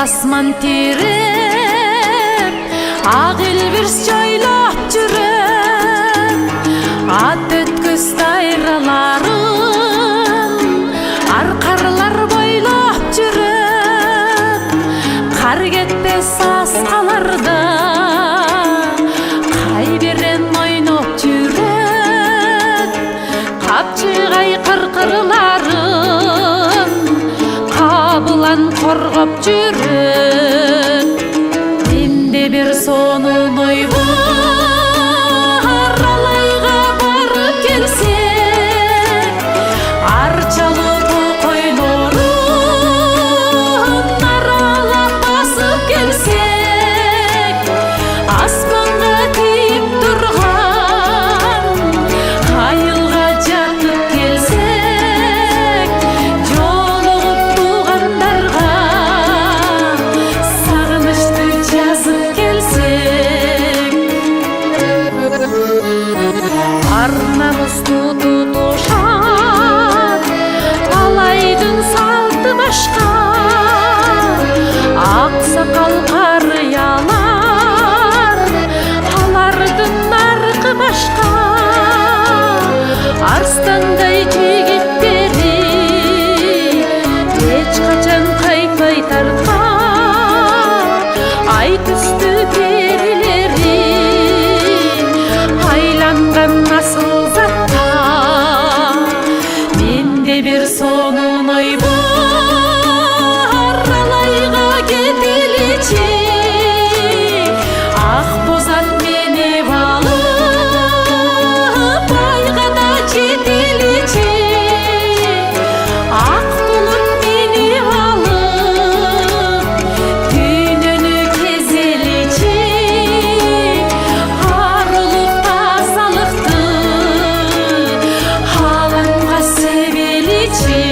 асман тереп, ак элбирс жайлап жүрөм. Ат өткөз дайраларын, аркарлар бойлап жүрөм. Кар кетпес аскаларда кай берен ойноп жүрөм. Капчыгай кыркырларын кабылан коргоп жүрөм. Менде бир сонун ой бар, алайга барып келсек, арчалуу токойлорун аралап басып келсек, аспанга тийип турган айылга жатып келсек, жолугуп туугандарга сагынычты жазып келсек, арнамызды тутушат талайдын салты башка, ак сакал карыялар алардын наркы башка. Арстандай жигиттери эч качан кайтпай тарта, ай түстү перилери айланган асыл затта. Менде бир сонун ой бар, алайга кетеличи, ак бозат мени алып айга да жетеличи, ак булут мени алып дүйнөнү кезеличи, арулук тазалыкты алаңга себеличи.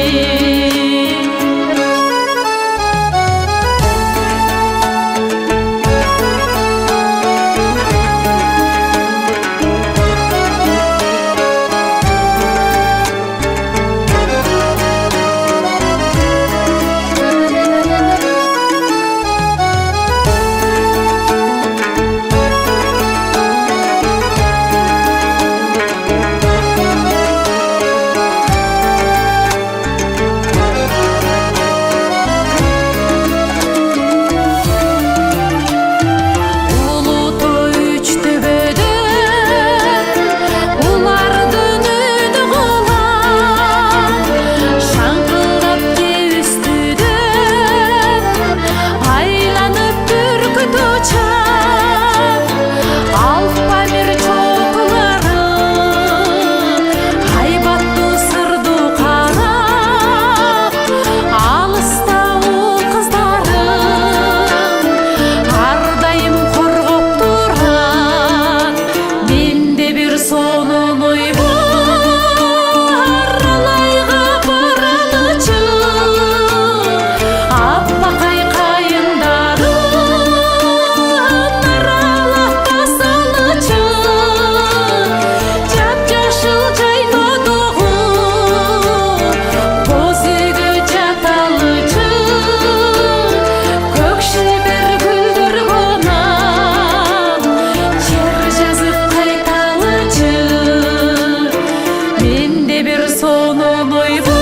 Улутой үч төбөдөн улардын үнү кулап, шаңкылдап кеп үстүдөн айланып бүркүт учат. Алып Памир чокулары айбаттуу сырдуу карап, алыста ул кыздарын ар дайым коргоп турат. Менде бир сонун ой бар, алайга баралычы, аппакай кайындарын аралап басалычы, жапжашыл жайлоодогу боз үйгө жаталычы, көк шебер гүлдөр конап жер жазып кайталычы. Менде бир сонун ой бар.